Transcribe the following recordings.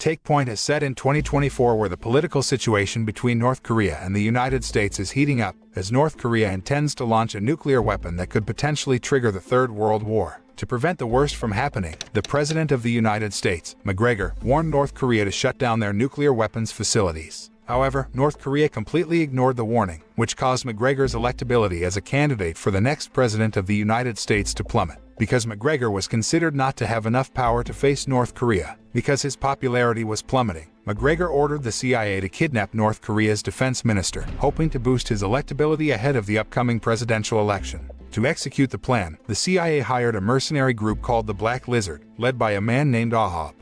Take point is set in 2024, where the political situation between North Korea and the United States is heating up, as North Korea intends to launch a nuclear weapon that could potentially trigger the Third World War. To prevent the worst from happening, the President of the United States, McGregor, warned North Korea to shut down their nuclear weapons facilities. However, North Korea completely ignored the warning, which caused McGregor's electability as a candidate for the next President of the United States to plummet. Because McGregor was considered not to have enough power to face North Korea, because his popularity was plummeting, McGregor ordered the CIA to kidnap North Korea's defense minister, hoping to boost his electability ahead of the upcoming presidential election. To execute the plan, the CIA hired a mercenary group called the Black Lizard, led by a man named Ahab.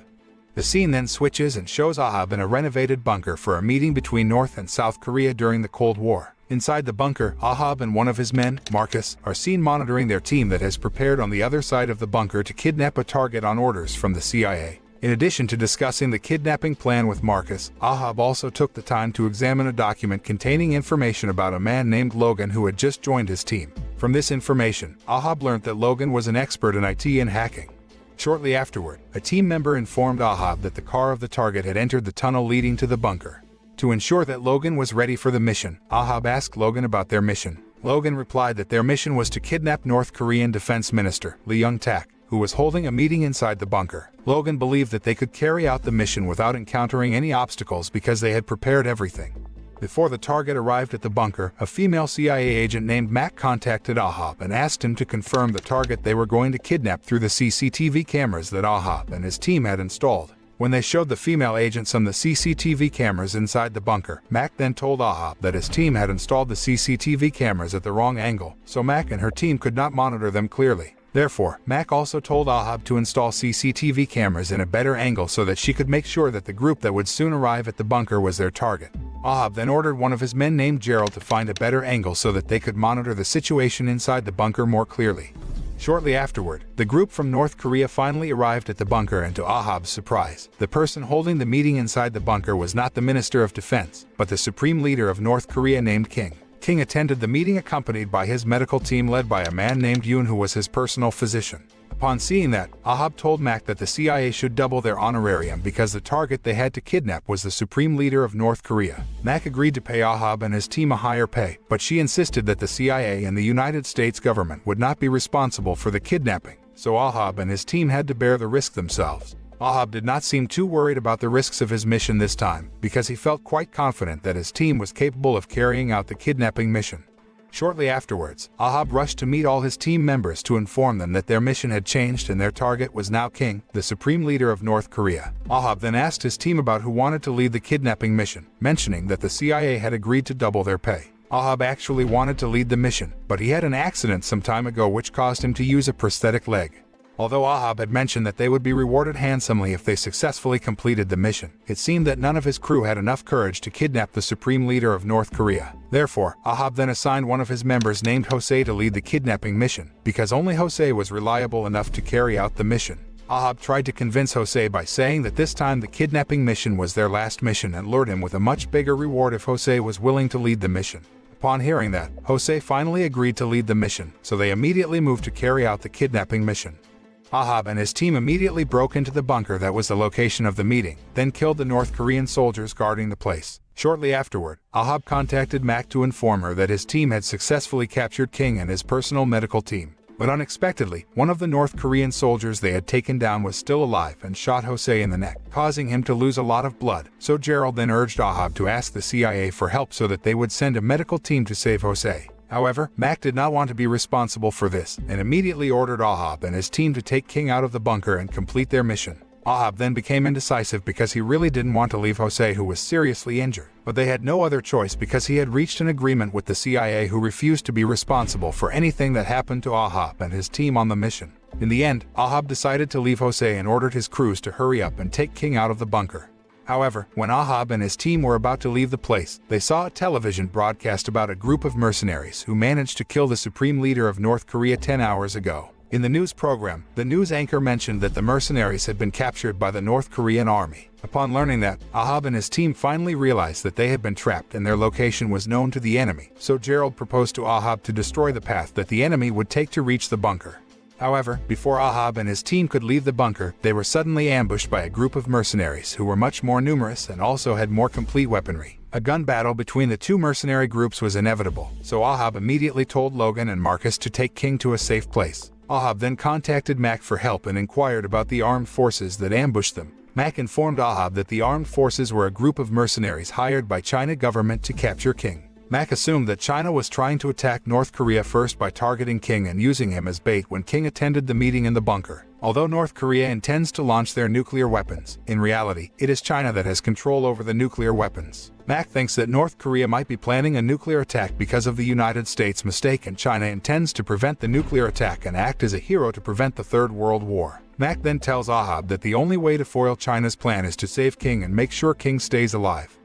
The scene then switches and shows Ahab in a renovated bunker for a meeting between North and South Korea during the Cold War. Inside the bunker, Ahab and one of his men, Marcus, are seen monitoring their team that has prepared on the other side of the bunker to kidnap a target on orders from the CIA. In addition to discussing the kidnapping plan with Marcus, Ahab also took the time to examine a document containing information about a man named Logan who had just joined his team. From this information, Ahab learned that Logan was an expert in IT and hacking. Shortly afterward, a team member informed Ahab that the car of the target had entered the tunnel leading to the bunker. To ensure that Logan was ready for the mission, Ahab asked Logan about their mission. Logan replied that their mission was to kidnap North Korean Defense Minister Lee Young-tak, who was holding a meeting inside the bunker. Logan believed that they could carry out the mission without encountering any obstacles because they had prepared everything. Before the target arrived at the bunker, a female CIA agent named Mac contacted Ahab and asked him to confirm the target they were going to kidnap through the CCTV cameras that Ahab and his team had installed. When they showed the female agents on the CCTV cameras inside the bunker, Mac then told Ahab that his team had installed the CCTV cameras at the wrong angle, so Mac and her team could not monitor them clearly. Therefore, Mac also told Ahab to install CCTV cameras in a better angle so that she could make sure that the group that would soon arrive at the bunker was their target. Ahab then ordered one of his men named Gerald to find a better angle so that they could monitor the situation inside the bunker more clearly. Shortly afterward, the group from North Korea finally arrived at the bunker, and to Ahab's surprise, the person holding the meeting inside the bunker was not the Minister of Defense, but the Supreme Leader of North Korea named King. King attended the meeting accompanied by his medical team led by a man named Yoon who was his personal physician. Upon seeing that, Ahab told Mac that the CIA should double their honorarium because the target they had to kidnap was the Supreme Leader of North Korea. Mac agreed to pay Ahab and his team a higher pay, but she insisted that the CIA and the United States government would not be responsible for the kidnapping, so Ahab and his team had to bear the risk themselves. Ahab did not seem too worried about the risks of his mission this time, because he felt quite confident that his team was capable of carrying out the kidnapping mission. Shortly afterwards, Ahab rushed to meet all his team members to inform them that their mission had changed and their target was now King, the Supreme Leader of North Korea. Ahab then asked his team about who wanted to lead the kidnapping mission, mentioning that the CIA had agreed to double their pay. Ahab actually wanted to lead the mission, but he had an accident some time ago which caused him to use a prosthetic leg. Although Ahab had mentioned that they would be rewarded handsomely if they successfully completed the mission, it seemed that none of his crew had enough courage to kidnap the Supreme Leader of North Korea. Therefore, Ahab then assigned one of his members named Jose to lead the kidnapping mission, because only Jose was reliable enough to carry out the mission. Ahab tried to convince Jose by saying that this time the kidnapping mission was their last mission and lured him with a much bigger reward if Jose was willing to lead the mission. Upon hearing that, Jose finally agreed to lead the mission, so they immediately moved to carry out the kidnapping mission. Ahab and his team immediately broke into the bunker that was the location of the meeting, then killed the North Korean soldiers guarding the place. Shortly afterward, Ahab contacted Mac to inform her that his team had successfully captured King and his personal medical team. But unexpectedly, one of the North Korean soldiers they had taken down was still alive and shot Jose in the neck, causing him to lose a lot of blood. So Gerald then urged Ahab to ask the CIA for help so that they would send a medical team to save Jose. However, Mac did not want to be responsible for this and immediately ordered Ahab and his team to take King out of the bunker and complete their mission. Ahab then became indecisive because he really didn't want to leave Jose, who was seriously injured. But they had no other choice because he had reached an agreement with the CIA, who refused to be responsible for anything that happened to Ahab and his team on the mission. In the end, Ahab decided to leave Jose and ordered his crews to hurry up and take King out of the bunker. However, when Ahab and his team were about to leave the place, they saw a television broadcast about a group of mercenaries who managed to kill the Supreme Leader of North Korea 10 hours ago. In the news program, the news anchor mentioned that the mercenaries had been captured by the North Korean army. Upon learning that, Ahab and his team finally realized that they had been trapped and their location was known to the enemy, so Gerald proposed to Ahab to destroy the path that the enemy would take to reach the bunker. However, before Ahab and his team could leave the bunker, they were suddenly ambushed by a group of mercenaries who were much more numerous and also had more complete weaponry. A gun battle between the two mercenary groups was inevitable, so Ahab immediately told Logan and Marcus to take King to a safe place. Ahab then contacted Mac for help and inquired about the armed forces that ambushed them. Mac informed Ahab that the armed forces were a group of mercenaries hired by China government to capture King. Mac assumed that China was trying to attack North Korea first by targeting King and using him as bait when King attended the meeting in the bunker. Although North Korea intends to launch their nuclear weapons, in reality, it is China that has control over the nuclear weapons. Mac thinks that North Korea might be planning a nuclear attack because of the United States' mistake, and China intends to prevent the nuclear attack and act as a hero to prevent the Third World War. Mac then tells Ahab that the only way to foil China's plan is to save King and make sure King stays alive.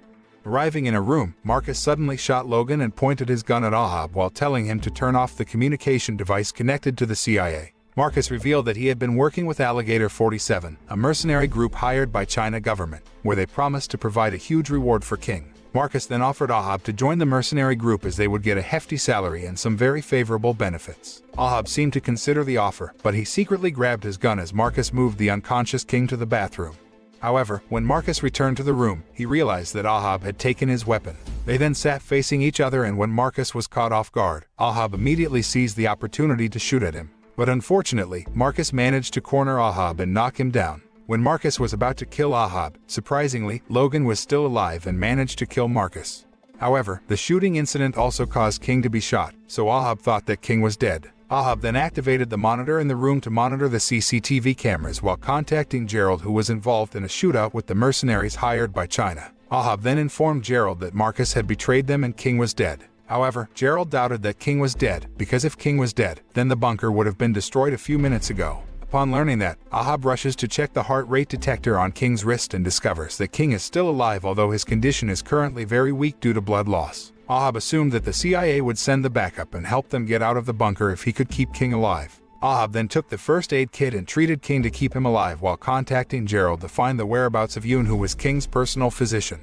Arriving in a room, Marcus suddenly shot Logan and pointed his gun at Ahab while telling him to turn off the communication device connected to the CIA. Marcus revealed that he had been working with Alligator 47, a mercenary group hired by China government, where they promised to provide a huge reward for King. Marcus then offered Ahab to join the mercenary group as they would get a hefty salary and some very favorable benefits. Ahab seemed to consider the offer, but he secretly grabbed his gun as Marcus moved the unconscious King to the bathroom. However, when Marcus returned to the room, he realized that Ahab had taken his weapon. They then sat facing each other, and when Marcus was caught off guard, Ahab immediately seized the opportunity to shoot at him. But unfortunately, Marcus managed to corner Ahab and knock him down. When Marcus was about to kill Ahab, surprisingly, Logan was still alive and managed to kill Marcus. However, the shooting incident also caused King to be shot, so Ahab thought that King was dead. Ahab then activated the monitor in the room to monitor the CCTV cameras while contacting Gerald, who was involved in a shootout with the mercenaries hired by China. Ahab then informed Gerald that Marcus had betrayed them and King was dead. However, Gerald doubted that King was dead, because if King was dead, then the bunker would have been destroyed a few minutes ago. Upon learning that, Ahab rushes to check the heart rate detector on King's wrist and discovers that King is still alive, although his condition is currently very weak due to blood loss. Ahab assumed that the CIA would send the backup and help them get out of the bunker if he could keep King alive. Ahab then took the first aid kit and treated King to keep him alive while contacting Gerald to find the whereabouts of Yoon, who was King's personal physician.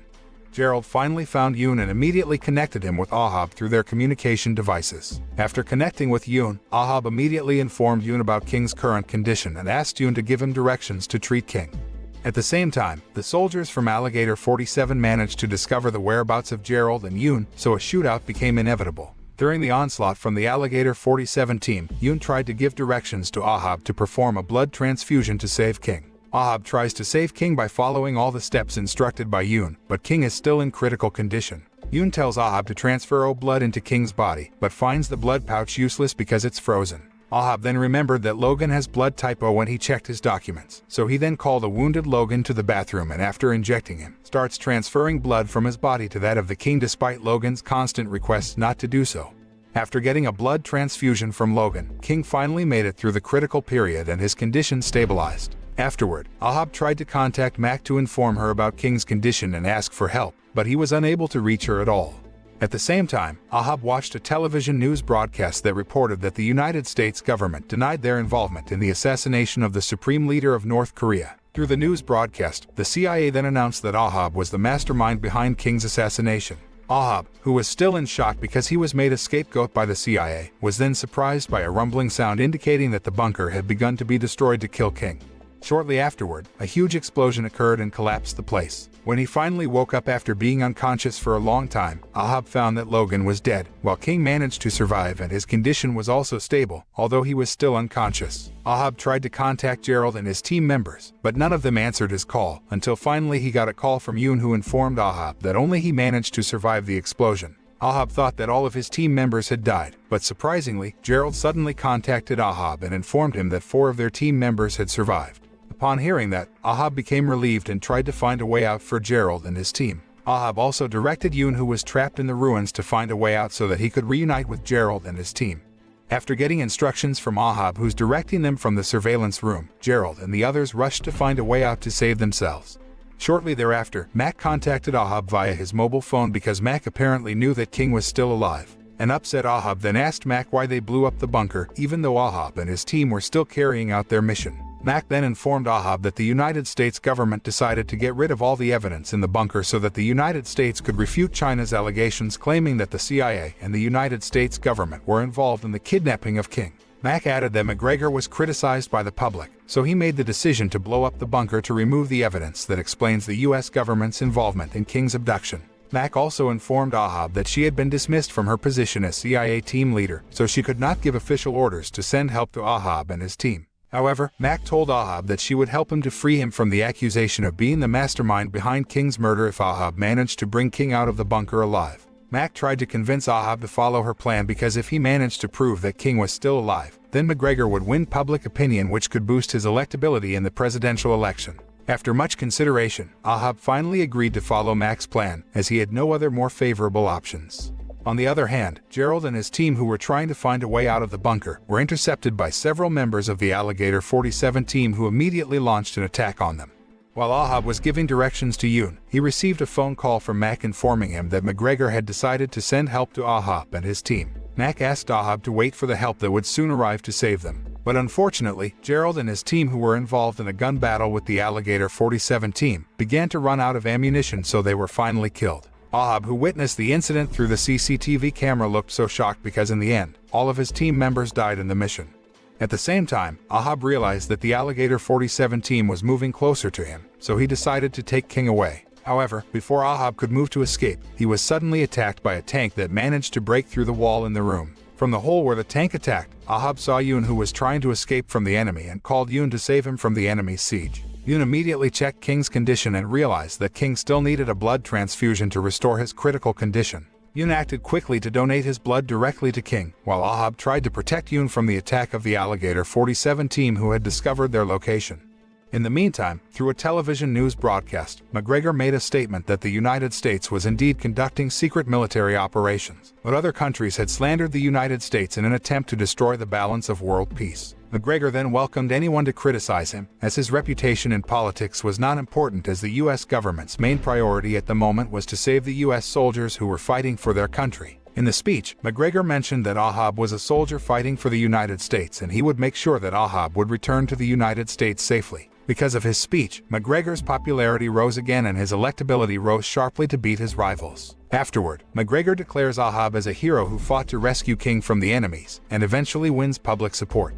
Gerald finally found Yoon and immediately connected him with Ahab through their communication devices. After connecting with Yoon, Ahab immediately informed Yoon about King's current condition and asked Yoon to give him directions to treat King. At the same time, the soldiers from Alligator 47 managed to discover the whereabouts of Gerald and Yoon, so a shootout became inevitable. During the onslaught from the Alligator 47 team, Yoon tried to give directions to Ahab to perform a blood transfusion to save King. Ahab tries to save King by following all the steps instructed by Yoon, but King is still in critical condition. Yoon tells Ahab to transfer blood into King's body, but finds the blood pouch useless because it's frozen. Ahab then remembered that Logan has blood type O when he checked his documents, so he then called a wounded Logan to the bathroom and after injecting him, starts transferring blood from his body to that of the King despite Logan's constant requests not to do so. After getting a blood transfusion from Logan, King finally made it through the critical period and his condition stabilized. Afterward, Ahab tried to contact Mac to inform her about King's condition and ask for help, but he was unable to reach her at all. At the same time, Ahab watched a television news broadcast that reported that the United States government denied their involvement in the assassination of the supreme leader of North Korea. Through the news broadcast, the CIA then announced that Ahab was the mastermind behind King's assassination. Ahab, who was still in shock because he was made a scapegoat by the CIA, was then surprised by a rumbling sound indicating that the bunker had begun to be destroyed to kill King. Shortly afterward, a huge explosion occurred and collapsed the place. When he finally woke up after being unconscious for a long time, Ahab found that Logan was dead, while King managed to survive and his condition was also stable, although he was still unconscious. Ahab tried to contact Gerald and his team members, but none of them answered his call, until finally he got a call from Yoon, who informed Ahab that only he managed to survive the explosion. Ahab thought that all of his team members had died, but surprisingly, Gerald suddenly contacted Ahab and informed him that 4 of their team members had survived. Upon hearing that, Ahab became relieved and tried to find a way out for Gerald and his team. Ahab also directed Yoon, who was trapped in the ruins, to find a way out so that he could reunite with Gerald and his team. After getting instructions from Ahab, who's directing them from the surveillance room, Gerald and the others rushed to find a way out to save themselves. Shortly thereafter, Mac contacted Ahab via his mobile phone because Mac apparently knew that King was still alive. An upset Ahab then asked Mac why they blew up the bunker, even though Ahab and his team were still carrying out their mission. Mac then informed Ahab that the United States government decided to get rid of all the evidence in the bunker so that the United States could refute China's allegations claiming that the CIA and the United States government were involved in the kidnapping of King. Mack added that McGregor was criticized by the public, so he made the decision to blow up the bunker to remove the evidence that explains the U.S. government's involvement in King's abduction. Mack also informed Ahab that she had been dismissed from her position as CIA team leader, so she could not give official orders to send help to Ahab and his team. However, Mack told Ahab that she would help him to free him from the accusation of being the mastermind behind King's murder if Ahab managed to bring King out of the bunker alive. Mack tried to convince Ahab to follow her plan because if he managed to prove that King was still alive, then McGregor would win public opinion, which could boost his electability in the presidential election. After much consideration, Ahab finally agreed to follow Mack's plan, as he had no other more favorable options. On the other hand, Gerald and his team, who were trying to find a way out of the bunker, were intercepted by several members of the Alligator 47 team, who immediately launched an attack on them. While Ahab was giving directions to Yoon, he received a phone call from Mack informing him that McGregor had decided to send help to Ahab and his team. Mack asked Ahab to wait for the help that would soon arrive to save them. But unfortunately, Gerald and his team, who were involved in a gun battle with the Alligator 47 team, began to run out of ammunition, so they were finally killed. Ahab, who witnessed the incident through the CCTV camera, looked so shocked because in the end, all of his team members died in the mission. At the same time, Ahab realized that the Alligator 47 team was moving closer to him, so he decided to take King away. However, before Ahab could move to escape, he was suddenly attacked by a tank that managed to break through the wall in the room. From the hole where the tank attacked, Ahab saw Yoon, who was trying to escape from the enemy, and called Yoon to save him from the enemy's siege. Yoon immediately checked King's condition and realized that King still needed a blood transfusion to restore his critical condition. Yoon acted quickly to donate his blood directly to King, while Ahab tried to protect Yoon from the attack of the Alligator 47 team, who had discovered their location. In the meantime, through a television news broadcast, McGregor made a statement that the United States was indeed conducting secret military operations, but other countries had slandered the United States in an attempt to destroy the balance of world peace. McGregor then welcomed anyone to criticize him, as his reputation in politics was not important, as the U.S. government's main priority at the moment was to save the U.S. soldiers who were fighting for their country. In the speech, McGregor mentioned that Ahab was a soldier fighting for the United States, and he would make sure that Ahab would return to the United States safely. Because of his speech, McGregor's popularity rose again and his electability rose sharply to beat his rivals. Afterward, McGregor declares Ahab as a hero who fought to rescue King from the enemies, and eventually wins public support.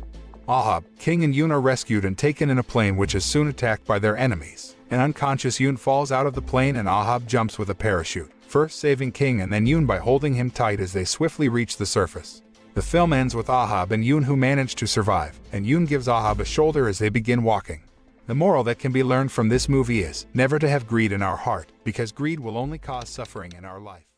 Ahab, King and Yoon are rescued and taken in a plane, which is soon attacked by their enemies. An unconscious Yoon falls out of the plane and Ahab jumps with a parachute, first saving King and then Yoon by holding him tight as they swiftly reach the surface. The film ends with Ahab and Yoon, who manage to survive, and Yoon gives Ahab a shoulder as they begin walking. The moral that can be learned from this movie is never to have greed in our heart, because greed will only cause suffering in our life.